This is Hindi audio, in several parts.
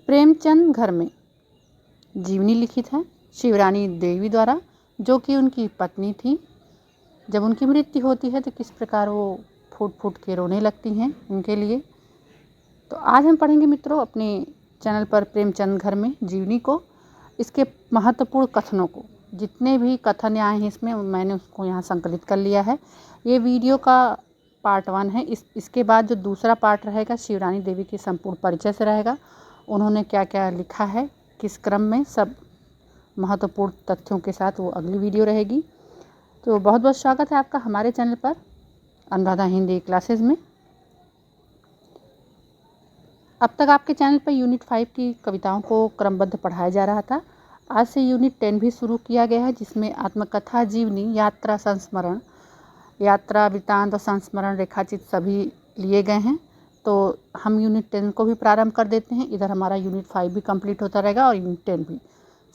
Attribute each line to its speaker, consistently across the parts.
Speaker 1: प्रेमचंद घर में जीवनी लिखित है शिवरानी देवी द्वारा, जो कि उनकी पत्नी थी। जब उनकी मृत्यु होती है तो किस प्रकार वो फूट फूट के रोने लगती हैं उनके लिए। तो आज हम पढ़ेंगे मित्रों अपने चैनल पर प्रेमचंद घर में जीवनी को, इसके महत्वपूर्ण कथनों को। जितने भी कथन आए हैं इसमें मैंने उसको यहाँ संकलित कर लिया है। ये वीडियो का पार्ट 1 है। इसके बाद जो दूसरा पार्ट रहेगा शिवरानी देवी के संपूर्ण परिचय से रहेगा। उन्होंने क्या क्या लिखा है, किस क्रम में, सब महत्वपूर्ण तथ्यों के साथ वो अगली वीडियो रहेगी। तो बहुत बहुत स्वागत है आपका हमारे चैनल पर अनुराधा हिंदी क्लासेस में। अब तक आपके चैनल पर यूनिट 5 की कविताओं को क्रमबद्ध पढ़ाया जा रहा था। आज से यूनिट 10 भी शुरू किया गया है, जिसमें आत्मकथा, जीवनी, यात्रा, संस्मरण, यात्रा वृत्तांत और संस्मरण रेखाचित सभी लिए गए हैं। तो हम यूनिट 10 को भी प्रारंभ कर देते हैं। इधर हमारा यूनिट 5 भी कंप्लीट होता रहेगा और यूनिट 10 भी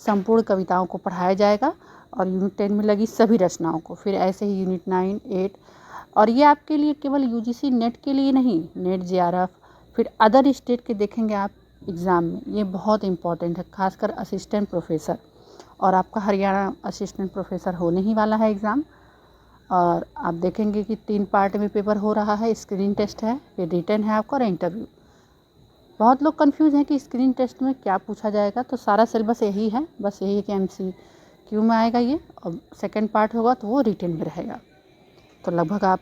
Speaker 1: संपूर्ण कविताओं को पढ़ाया जाएगा और यूनिट 10 में लगी सभी रचनाओं को। फिर ऐसे ही यूनिट 9, 8 और ये आपके लिए केवल यूजीसी नेट के लिए नहीं, नेट जेआरएफ फिर अदर स्टेट के देखेंगे आप एग्ज़ाम में। ये बहुत इम्पॉर्टेंट है, खासकर असिस्टेंट प्रोफेसर, और आपका हरियाणा असिस्टेंट प्रोफेसर होने ही वाला है एग्ज़ाम। और आप देखेंगे कि 3 पार्ट में पेपर हो रहा है। स्क्रीन टेस्ट है, फिर रिटन है आपका और इंटरव्यू। बहुत लोग कंफ्यूज हैं कि स्क्रीन टेस्ट में क्या पूछा जाएगा। तो सारा सिलेबस यही है, बस यही है कि MCQ में आएगा ये, और सेकंड पार्ट होगा तो वो रिटन में रहेगा। तो लगभग आप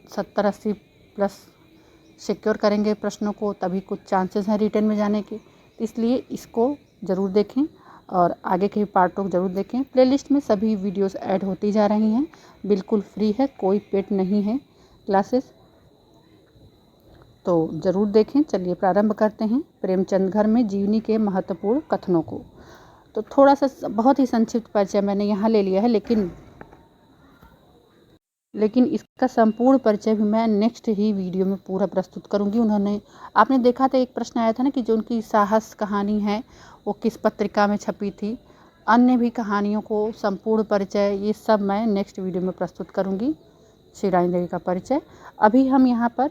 Speaker 1: 70-80 प्लस सिक्योर करेंगे प्रश्नों को, तभी कुछ चांसेस हैं रिटन में जाने के। इसलिए इसको ज़रूर देखें और आगे के पार्टों को ज़रूर देखें। प्लेलिस्ट में सभी वीडियोस ऐड होती जा रही हैं, बिल्कुल फ्री है, कोई पेड नहीं है क्लासेस, तो ज़रूर देखें। चलिए प्रारंभ करते हैं प्रेमचंद घर में जीवनी के महत्वपूर्ण कथनों को। तो थोड़ा सा बहुत ही संक्षिप्त परिचय मैंने यहाँ ले लिया है, लेकिन इसका संपूर्ण परिचय भी मैं नेक्स्ट ही वीडियो में पूरा प्रस्तुत करूंगी। आपने देखा था, एक प्रश्न आया था ना कि जो उनकी साहस कहानी है वो किस पत्रिका में छपी थी। अन्य भी कहानियों को संपूर्ण परिचय ये सब मैं नेक्स्ट वीडियो में प्रस्तुत करूंगी, शिवरानी देवी का परिचय। अभी हम यहाँ पर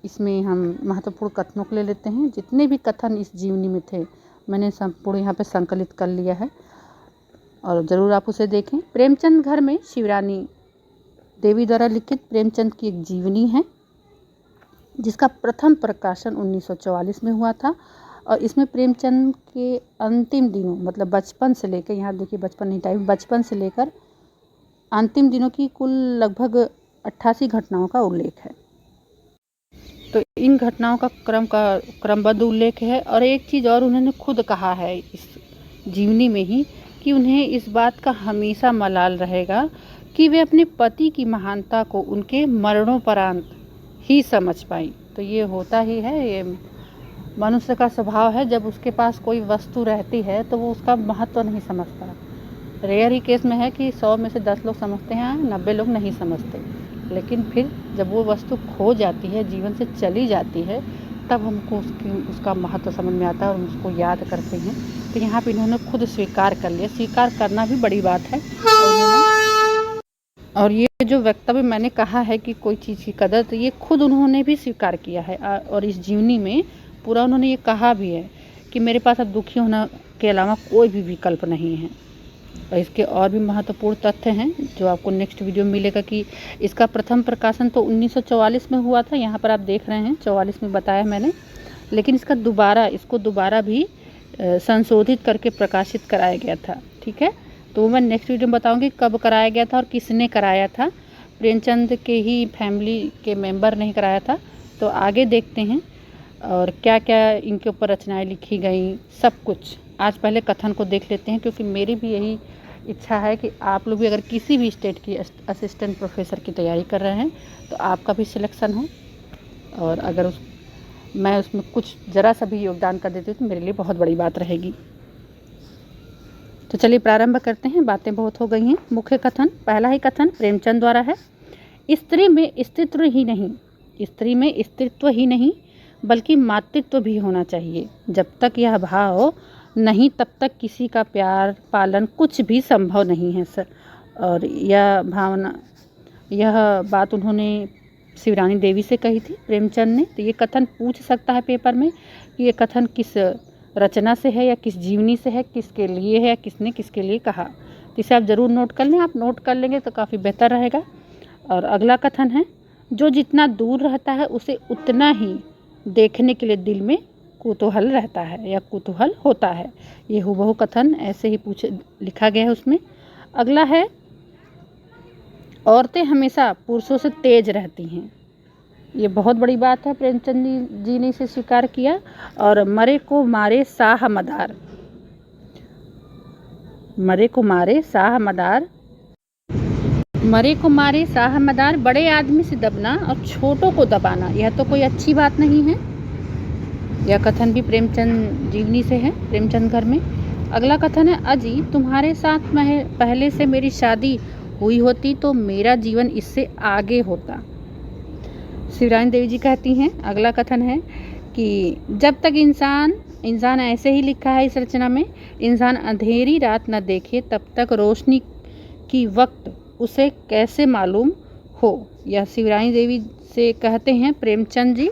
Speaker 1: इसमें हम महत्वपूर्ण कथनों को ले लेते हैं। जितने भी कथन इस जीवनी में थे मैंने संपूर्ण यहाँ पर संकलित कर लिया है और ज़रूर आप उसे देखें। प्रेमचंद घर में शिवरानी देवी द्वारा लिखित प्रेमचंद की एक जीवनी है, जिसका प्रथम प्रकाशन 1944 में हुआ था। और इसमें प्रेमचंद के अंतिम दिनों, मतलब बचपन से लेकर, यहाँ देखिए बचपन नहीं टाइम, बचपन से लेकर अंतिम दिनों की कुल लगभग 88 घटनाओं का उल्लेख है। तो इन घटनाओं का क्रमबद्ध उल्लेख है। और एक चीज़ और उन्होंने खुद कहा है इस जीवनी में ही कि उन्हें इस बात का हमेशा मलाल रहेगा कि वे अपने पति की महानता को उनके मरणोपरांत ही समझ पाई। तो ये होता ही है, ये मनुष्य का स्वभाव है। जब उसके पास कोई वस्तु रहती है तो वो उसका महत्व नहीं समझता। रेयर ही केस में है कि 100 में से 10 लोग समझते हैं, 90 लोग नहीं समझते। लेकिन फिर जब वो वस्तु खो जाती है, जीवन से चली जाती है, तब हमको उसका महत्व समझ में आता है और हम उसको याद करते हैं। तो यहाँ पे इन्होंने खुद स्वीकार कर लिया। स्वीकार करना भी बड़ी बात है। और ये जो वक्तव्य मैंने कहा है कि कोई चीज़ की कदर, तो ये खुद उन्होंने भी स्वीकार किया है। और इस जीवनी में पूरा उन्होंने ये कहा भी है कि मेरे पास अब दुखी होने के अलावा कोई भी विकल्प नहीं है। और इसके और भी महत्वपूर्ण तथ्य हैं जो आपको नेक्स्ट वीडियो में मिलेगा। कि इसका प्रथम प्रकाशन तो 1944 में हुआ था, यहाँ पर आप देख रहे हैं 44 में बताया मैंने, लेकिन इसको दोबारा भी संशोधित करके प्रकाशित कराया गया था। ठीक है, तो मैं नेक्स्ट वीडियो में बताऊंगी कब कराया गया था और किसने कराया था। प्रेमचंद के ही फैमिली के मेंबर ने कराया था। तो आगे देखते हैं और क्या क्या इनके ऊपर रचनाएं लिखी गई, सब कुछ। आज पहले कथन को देख लेते हैं, क्योंकि मेरी भी यही इच्छा है कि आप लोग भी अगर किसी भी स्टेट की असिस्टेंट प्रोफेसर की तैयारी कर रहे हैं तो आपका भी सिलेक्शन हो, और अगर मैं उसमें कुछ ज़रा सा भी योगदान कर देती हूँ तो मेरे लिए बहुत बड़ी बात रहेगी। तो चलिए प्रारंभ करते हैं, बातें बहुत हो गई हैं। मुख्य कथन, पहला ही कथन प्रेमचंद द्वारा है। स्त्री में स्त्रीत्व ही नहीं बल्कि मातृत्व भी होना चाहिए। जब तक यह भाव नहीं तब तक किसी का प्यार पालन कुछ भी संभव नहीं है सर। और यह बात उन्होंने शिवरानी देवी से कही थी प्रेमचंद ने। तो ये कथन पूछ सकता है पेपर में कि ये कथन किस रचना से है या किस जीवनी से है, किसके लिए है या किसने किसके लिए कहा। तो इसे आप ज़रूर नोट कर लें। आप नोट कर लेंगे तो काफ़ी बेहतर रहेगा। और अगला कथन है, जो जितना दूर रहता है उसे उतना ही देखने के लिए दिल में कुतूहल रहता है या कुतूहल होता है। ये हूबहू कथन ऐसे ही लिखा गया है उसमें। अगला है, औरतें हमेशा पुरुषों से तेज रहती हैं। ये बहुत बड़ी बात है, प्रेमचंद जी ने इसे स्वीकार किया। और मरे को मारे शाह मदार, मरे को मारे शाह मदार, मरे को मारे शाह मदार, बड़े आदमी से दबना और छोटों को दबाना यह तो कोई अच्छी बात नहीं है। यह कथन भी प्रेमचंद जीवनी से है, प्रेमचंद घर में। अगला कथन है, अजी तुम्हारे साथ पहले से मेरी शादी हुई होती तो मेरा जीवन इससे आगे होता। शिवरानी देवी जी कहती हैं। अगला कथन है कि जब तक इंसान ऐसे ही लिखा है इस रचना में, इंसान अंधेरी रात न देखे तब तक रोशनी की वक्त उसे कैसे मालूम हो। यह शिवरानी देवी से कहते हैं प्रेमचंद जी।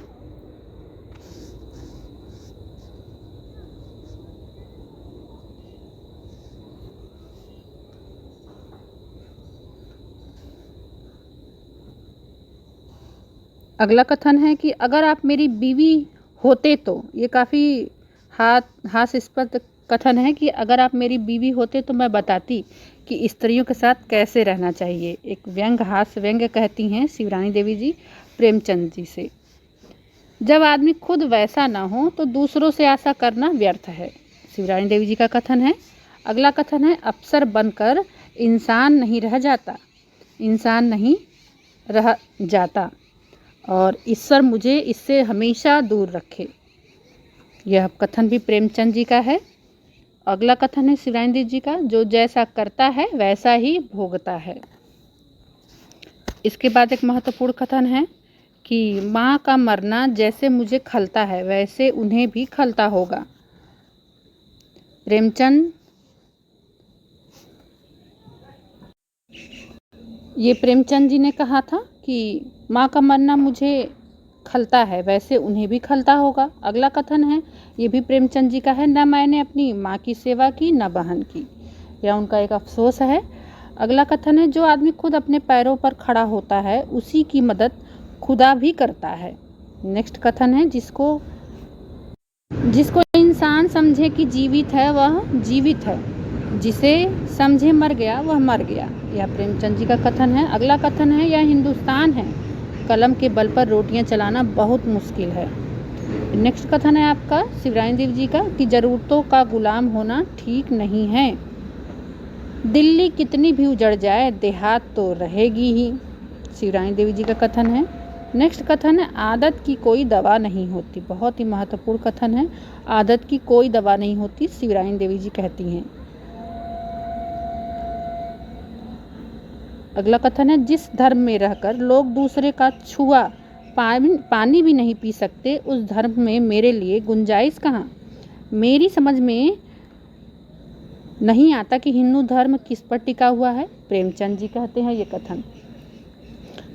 Speaker 1: अगला कथन है कि अगर आप मेरी बीवी होते तो, ये काफ़ी हास्यास्पद कथन है कि अगर आप मेरी बीवी होते तो मैं बताती कि स्त्रियों के साथ कैसे रहना चाहिए। एक हास्य व्यंग्य कहती हैं शिवरानी देवी जी प्रेमचंद जी से। जब आदमी खुद वैसा ना हो तो दूसरों से आशा करना व्यर्थ है, शिवरानी देवी जी का कथन है। अगला कथन है, अफसर बनकर इंसान नहीं रह जाता, इंसान नहीं रह जाता और ईश्वर मुझे इससे हमेशा दूर रखे। यह कथन भी प्रेमचंद जी का है। अगला कथन है शिवरानी देवी जी का, जो जैसा करता है वैसा ही भोगता है। इसके बाद एक महत्वपूर्ण कथन है कि माँ का मरना जैसे मुझे खलता है वैसे उन्हें भी खलता होगा। प्रेमचंद जी ने कहा था कि माँ का मरना मुझे खलता है वैसे उन्हें भी खलता होगा। अगला कथन है, ये भी प्रेमचंद जी का है, न मैंने अपनी माँ की सेवा की न बहन की। यह उनका एक अफसोस है। अगला कथन है, जो आदमी खुद अपने पैरों पर खड़ा होता है उसी की मदद खुदा भी करता है। नेक्स्ट कथन है, जिसको इंसान समझे कि जीवित है वह जीवित है, जिसे समझे मर गया वह मर गया। यह प्रेमचंद जी का कथन है। अगला कथन है, यह हिंदुस्तान है, कलम के बल पर रोटियां चलाना बहुत मुश्किल है। नेक्स्ट कथन है आपका शिवरानी देवी जी का कि ज़रूरतों का गुलाम होना ठीक नहीं है। दिल्ली कितनी भी उजड़ जाए देहात तो रहेगी ही, शिवरानी देवी जी का कथन है। नेक्स्ट कथन है, आदत की कोई दवा नहीं होती। बहुत ही महत्वपूर्ण कथन है, आदत की कोई दवा नहीं होती, शिवरानी देवी जी कहती हैं। अगला कथन है, जिस धर्म में रहकर लोग दूसरे का छुआ पानी भी नहीं पी सकते उस धर्म में मेरे लिए गुंजाइश कहाँ। मेरी समझ में नहीं आता कि हिंदू धर्म किस पर टिका हुआ है, प्रेमचंद जी कहते हैं ये कथन।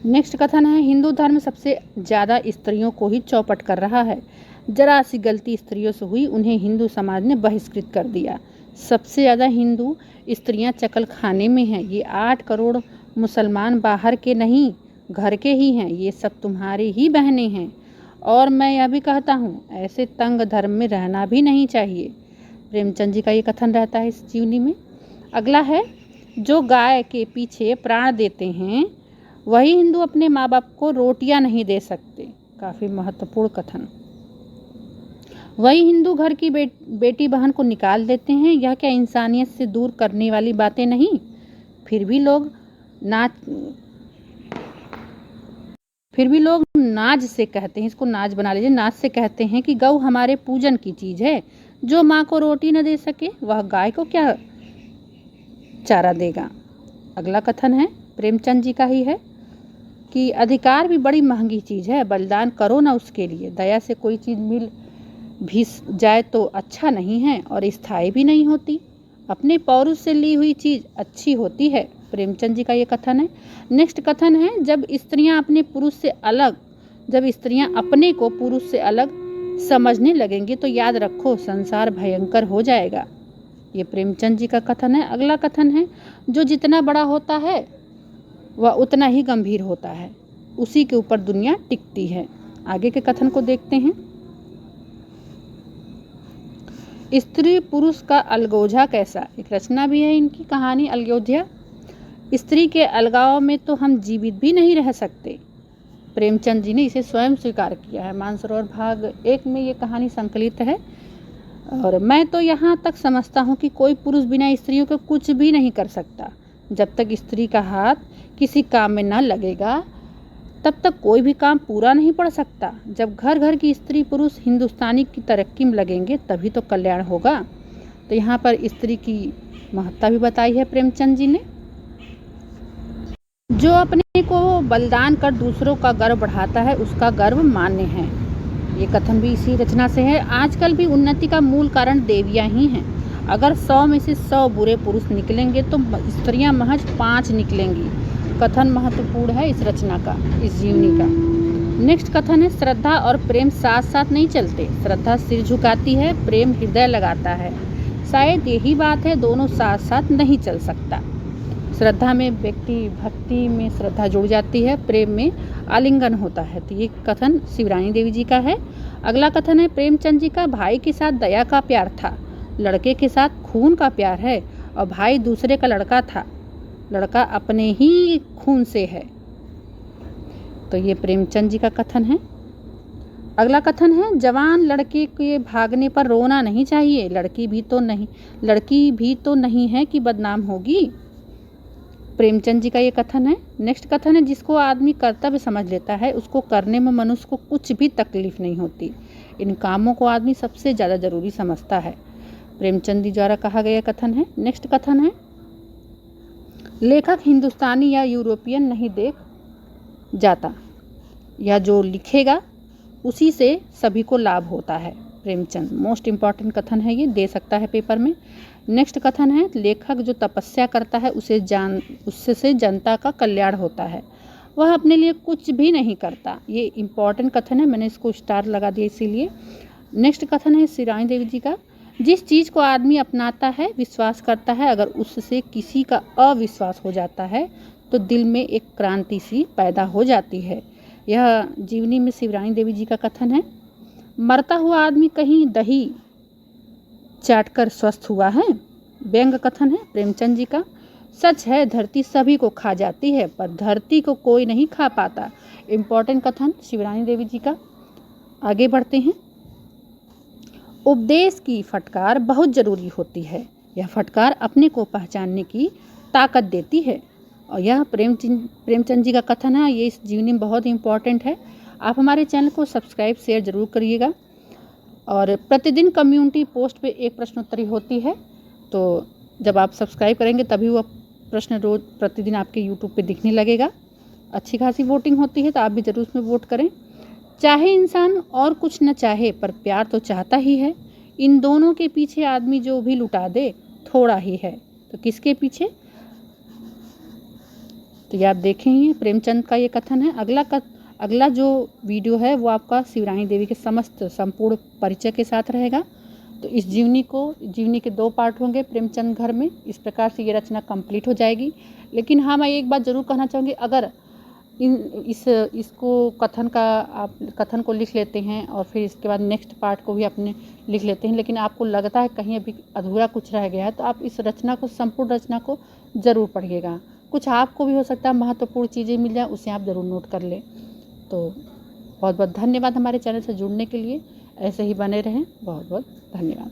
Speaker 1: नेक्स्ट कथन है, हिंदू धर्म सबसे ज़्यादा स्त्रियों को ही चौपट कर रहा है। जरा सी गलती स्त्रियों से हुई उन्हें हिंदू समाज ने बहिष्कृत कर दिया। सबसे ज़्यादा हिंदू स्त्रियां चकल खाने में हैं। ये 8 करोड़ मुसलमान बाहर के नहीं घर के ही हैं, ये सब तुम्हारी ही बहनें हैं। और मैं यह भी कहता हूँ, ऐसे तंग धर्म में रहना भी नहीं चाहिए। प्रेमचंद जी का ये कथन रहता है इस जीवनी में। अगला है, जो गाय के पीछे प्राण देते हैं वही हिंदू अपने माँ बाप को रोटियां नहीं दे सकते। काफ़ी महत्वपूर्ण कथन। वही हिंदू घर की बेटी बहन को निकाल देते हैं। यह क्या इंसानियत से दूर करने वाली बातें नहीं? फिर भी लोग नाज से कहते हैं, इसको नाज बना लीजिए, नाज से कहते हैं कि गौ हमारे पूजन की चीज़ है। जो माँ को रोटी न दे सके वह गाय को क्या चारा देगा। अगला कथन है प्रेमचंद जी का ही है कि अधिकार भी बड़ी महंगी चीज़ है, बलिदान करो ना उसके लिए। दया से कोई चीज़ मिल भी जाए तो अच्छा नहीं है और स्थायी भी नहीं होती। अपने पौरुष से ली हुई चीज़ अच्छी होती है। प्रेमचंद जी का ये कथन है। नेक्स्ट कथन है, जब स्त्रियां अपने को पुरुष से अलग समझने लगेंगे तो याद रखो संसार भयंकर हो जाएगा। ये प्रेमचंद जी का कथन है। अगला कथन है, जो जितना बड़ा होता है वह उतना ही गंभीर होता है, उसी के ऊपर दुनिया टिकती है। आगे के कथन को देखते हैं। स्त्री पुरुष का अलगोजा कैसा। एक रचना भी है इनकी, कहानी अलगोजा। स्त्री के अलगाव में तो हम जीवित भी नहीं रह सकते। प्रेमचंद जी ने इसे स्वयं स्वीकार किया है। मानसरोवर भाग 1 में ये कहानी संकलित है। और मैं तो यहाँ तक समझता हूँ कि कोई पुरुष बिना स्त्रियों के कुछ भी नहीं कर सकता। जब तक स्त्री का हाथ किसी काम में न लगेगा तब तक कोई भी काम पूरा नहीं पड़ सकता। जब घर घर की स्त्री पुरुष हिंदुस्तानी की तरक्की में लगेंगे तभी तो कल्याण होगा। तो यहाँ पर स्त्री की महत्ता भी बताई है प्रेमचंद जी ने। जो अपने को बलिदान कर दूसरों का गर्व बढ़ाता है उसका गर्व मान्य है। ये कथन भी इसी रचना से है। आजकल भी उन्नति का मूल कारण देवियां ही हैं। अगर 100 में से 100 बुरे पुरुष निकलेंगे तो स्त्रियां महज 5 निकलेंगी। कथन महत्वपूर्ण है इस रचना का, इस जीवनी का। नेक्स्ट कथन है, श्रद्धा और प्रेम साथ साथ नहीं चलते। श्रद्धा सिर झुकाती है, प्रेम हृदय लगाता है। शायद यही बात है, दोनों साथ साथ नहीं चल सकता। श्रद्धा में व्यक्ति भक्ति में श्रद्धा जुड़ जाती है, प्रेम में आलिंगन होता है। तो ये कथन शिवरानी देवी जी का है। अगला कथन है प्रेमचंद जी का, भाई के साथ दया का प्यार था, लड़के के साथ खून का प्यार है। और भाई दूसरे का लड़का था, लड़का अपने ही खून से है। तो ये प्रेमचंद जी का कथन है। अगला कथन है, जवान लड़के के भागने पर रोना नहीं चाहिए, लड़की भी तो नहीं है कि बदनाम होगी। प्रेमचंद जी का ये कथन है। नेक्स्ट कथन है, जिसको आदमी कर्तव्य समझ लेता है उसको करने में मनुष्य को कुछ भी तकलीफ नहीं होती। इन कामों को आदमी सबसे ज़्यादा जरूरी समझता है। प्रेमचंद जी द्वारा कहा गया कथन है। नेक्स्ट कथन है, लेखक हिंदुस्तानी या यूरोपियन नहीं देख जाता, या जो लिखेगा उसी से सभी को लाभ होता है। प्रेमचंद मोस्ट इम्पॉर्टेंट कथन है, ये दे सकता है पेपर में। नेक्स्ट कथन है, लेखक जो तपस्या करता है उससे जनता का कल्याण होता है, वह अपने लिए कुछ भी नहीं करता। ये इम्पॉर्टेंट कथन है, मैंने इसको स्टार लगा दिया इसीलिए। नेक्स्ट कथन है शिवरानी देवी जी का, जिस चीज़ को आदमी अपनाता है, विश्वास करता है, अगर उससे किसी का अविश्वास हो जाता है तो दिल में एक क्रांति सी पैदा हो जाती है। यह जीवनी में शिवरानी देवी जी का कथन है। मरता हुआ आदमी कहीं दही चाटकर स्वस्थ हुआ है। व्यंग कथन है प्रेमचंद जी का। सच है धरती सभी को खा जाती है पर धरती को कोई नहीं खा पाता। इम्पॉर्टेंट कथन शिवरानी देवी जी का। आगे बढ़ते हैं। उपदेश की फटकार बहुत ज़रूरी होती है। यह फटकार अपने को पहचानने की ताकत देती है। और यह प्रेमचंद जी का कथन है। ये इस जीवनी में बहुत इम्पॉर्टेंट है। आप हमारे चैनल को सब्सक्राइब शेयर ज़रूर करिएगा। और प्रतिदिन कम्युनिटी पोस्ट पे एक प्रश्नोत्तरी होती है, तो जब आप सब्सक्राइब करेंगे तभी वह प्रश्न रोज प्रतिदिन आपके यूट्यूब पे दिखने लगेगा। अच्छी खासी वोटिंग होती है तो आप भी ज़रूर उसमें वोट करें। चाहे इंसान और कुछ न चाहे पर प्यार तो चाहता ही है। इन दोनों के पीछे आदमी जो भी लुटा दे थोड़ा ही है। तो किसके पीछे, तो ये आप देखेंगे प्रेमचंद का ये कथन है। अगला जो वीडियो है वो आपका शिवरानी देवी के समस्त संपूर्ण परिचय के साथ रहेगा। तो इस जीवनी के 2 पार्ट होंगे प्रेमचंद घर में। इस प्रकार से ये रचना कंप्लीट हो जाएगी। लेकिन हाँ, मैं एक बात ज़रूर कहना चाहूँगी, अगर इसको आप कथन को लिख लेते हैं और फिर इसके बाद नेक्स्ट पार्ट को भी अपने लिख लेते हैं, लेकिन आपको लगता है कहीं अभी अधूरा कुछ रह गया है, तो आप इस संपूर्ण रचना को ज़रूर पढ़िएगा। कुछ आपको भी हो सकता है महत्वपूर्ण चीज़ें मिल जाए, उसे आप ज़रूर नोट कर लें। तो बहुत बहुत धन्यवाद हमारे चैनल से जुड़ने के लिए। ऐसे ही बने रहें। बहुत बहुत धन्यवाद।